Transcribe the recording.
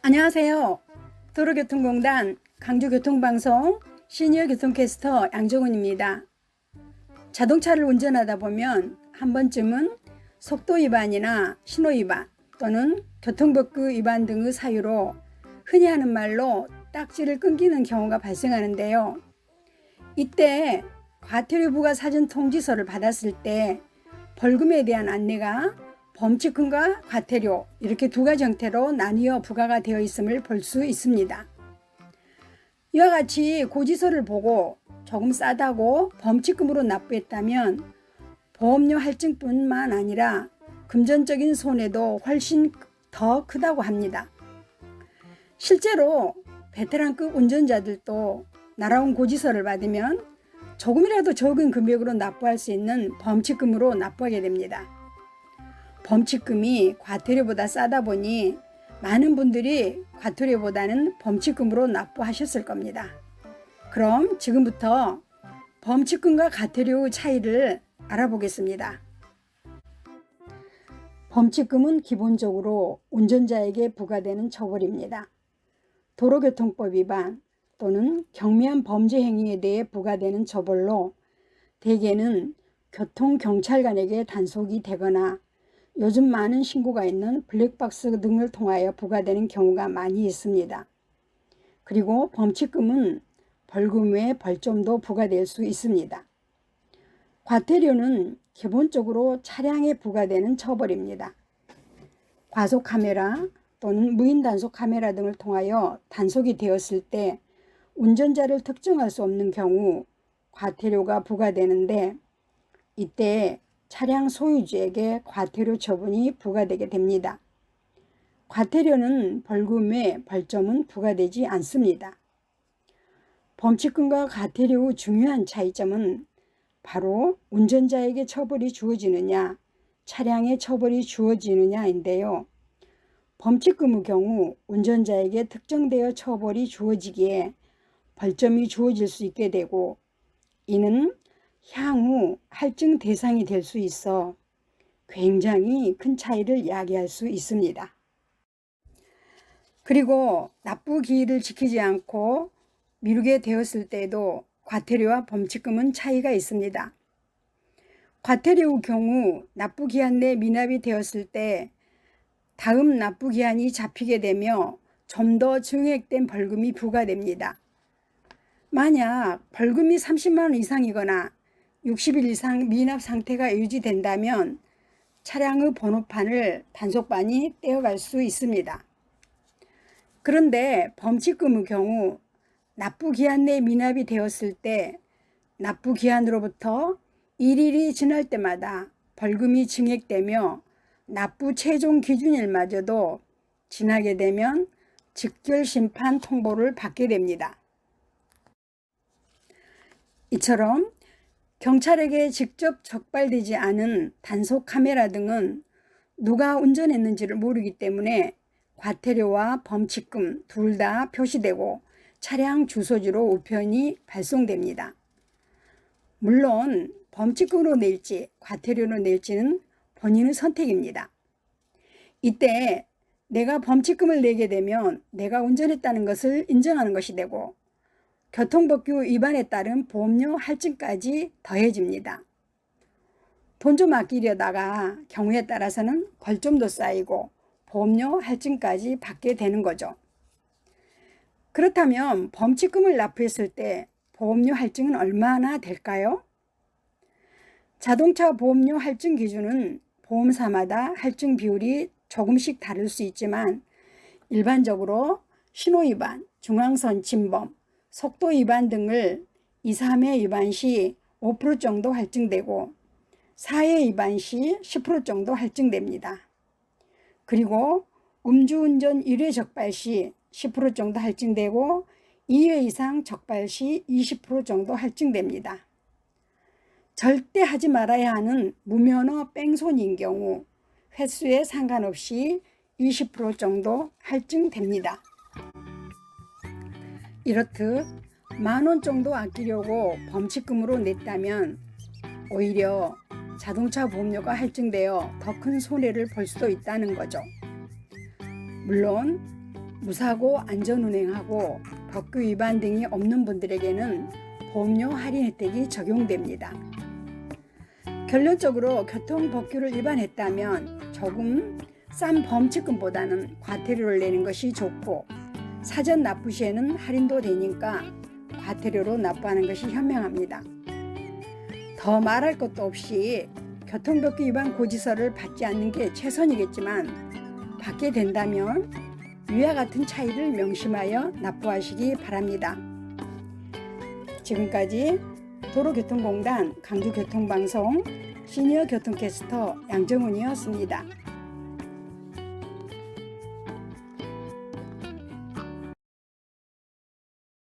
안녕하세요. 도로교통공단 강주교통방송 시니어 교통캐스터 양정훈입니다. 자동차를 운전하다 보면 한 번쯤은 속도 위반이나 신호 위반 또는 교통법규 위반 등의 사유로 흔히 하는 말로 딱지를 끊기는 경우가 발생하는데요. 이때 과태료 부과 사전 통지서를 받았을 때 벌금에 대한 안내가 범칙금과 과태료 이렇게 두 가지 형태로 나뉘어 부과가 되어 있음을 볼 수 있습니다. 이와 같이 고지서를 보고 조금 싸다고 범칙금으로 납부했다면 보험료 할증뿐만 아니라 금전적인 손해도 훨씬 더 크다고 합니다. 실제로 베테랑급 운전자들도 날아온 고지서를 받으면 조금이라도 적은 금액으로 납부할 수 있는 범칙금으로 납부하게 됩니다. 범칙금이 과태료보다 싸다 보니 많은 분들이 과태료보다는 범칙금으로 납부하셨을 겁니다. 그럼 지금부터 범칙금과 과태료의 차이를 알아보겠습니다. 범칙금은 기본적으로 운전자에게 부과되는 처벌입니다. 도로교통법 위반 또는 경미한 범죄 행위에 대해 부과되는 처벌로 대개는 교통경찰관에게 단속이 되거나 요즘 많은 신고가 있는 블랙박스 등을 통하여 부과되는 경우가 많이 있습니다. 그리고 범칙금은 벌금 외 벌점도 부과될 수 있습니다. 과태료는 기본적으로 차량에 부과되는 처벌입니다. 과속카메라 또는 무인단속 카메라 등을 통하여 단속이 되었을 때 운전자를 특정할 수 없는 경우 과태료가 부과되는데 이때 차량 소유주에게 과태료 처분이 부과되게 됩니다. 과태료는 벌금 외 벌점은 부과되지 않습니다. 범칙금과 과태료의 중요한 차이점은 바로 운전자에게 처벌이 주어지느냐, 차량에 처벌이 주어지느냐인데요. 범칙금의 경우 운전자에게 특정되어 처벌이 주어지기에 벌점이 주어질 수 있게 되고 이는 향후 할증 대상이 될 수 있어 굉장히 큰 차이를 야기할 수 있습니다. 그리고 납부 기일을 지키지 않고 미루게 되었을 때에도 과태료와 범칙금은 차이가 있습니다. 과태료의 경우 납부 기한 내 미납이 되었을 때 다음 납부 기한이 잡히게 되며 좀 더 증액된 벌금이 부과됩니다. 만약 벌금이 30만 원 이상이거나 60일 이상 미납 상태가 유지된다면 차량의 번호판을 단속반이 떼어갈 수 있습니다. 그런데 범칙금의 경우 납부 기한 내 미납이 되었을 때 납부 기한으로부터 1일이 지날 때마다 벌금이 증액되며 납부 최종 기준일마저도 지나게 되면 즉결심판 통보를 받게 됩니다. 이처럼 경찰에게 직접 적발되지 않은 단속 카메라 등은 누가 운전했는지를 모르기 때문에 과태료와 범칙금 둘 다 표시되고 차량 주소지로 우편이 발송됩니다. 물론 범칙금으로 낼지 과태료로 낼지는 본인의 선택입니다. 이때 내가 범칙금을 내게 되면 내가 운전했다는 것을 인정하는 것이 되고 교통법규 위반에 따른 보험료 할증까지 더해집니다. 돈 좀 아끼려다가 경우에 따라서는 벌점도 쌓이고 보험료 할증까지 받게 되는 거죠. 그렇다면 범칙금을 납부했을 때 보험료 할증은 얼마나 될까요? 자동차 보험료 할증 기준은 보험사마다 할증 비율이 조금씩 다를 수 있지만 일반적으로 신호위반, 중앙선 침범, 속도 위반 등을 2, 3회 위반 시 5% 정도 할증되고 4회 위반 시 10% 정도 할증됩니다. 그리고 음주운전 1회 적발 시 10% 정도 할증되고 2회 이상 적발 시 20% 정도 할증됩니다. 절대 하지 말아야 하는 무면허 뺑소니인 경우 횟수에 상관없이 20% 정도 할증됩니다. 이렇듯 10,000원 정도 아끼려고 범칙금으로 냈다면 오히려 자동차 보험료가 할증되어 더 큰 손해를 볼 수도 있다는 거죠. 물론 무사고 안전운행하고 법규 위반 등이 없는 분들에게는 보험료 할인 혜택이 적용됩니다. 결론적으로 교통법규를 위반했다면 조금 싼 범칙금보다는 과태료를 내는 것이 좋고, 사전 납부 시에는 할인도 되니까 과태료로 납부하는 것이 현명합니다. 더 말할 것도 없이 교통법규 위반 고지서를 받지 않는 게 최선이겠지만, 받게 된다면 위와 같은 차이를 명심하여 납부하시기 바랍니다. 지금까지 도로교통공단 강주교통방송 시니어 교통캐스터 양정훈이었습니다.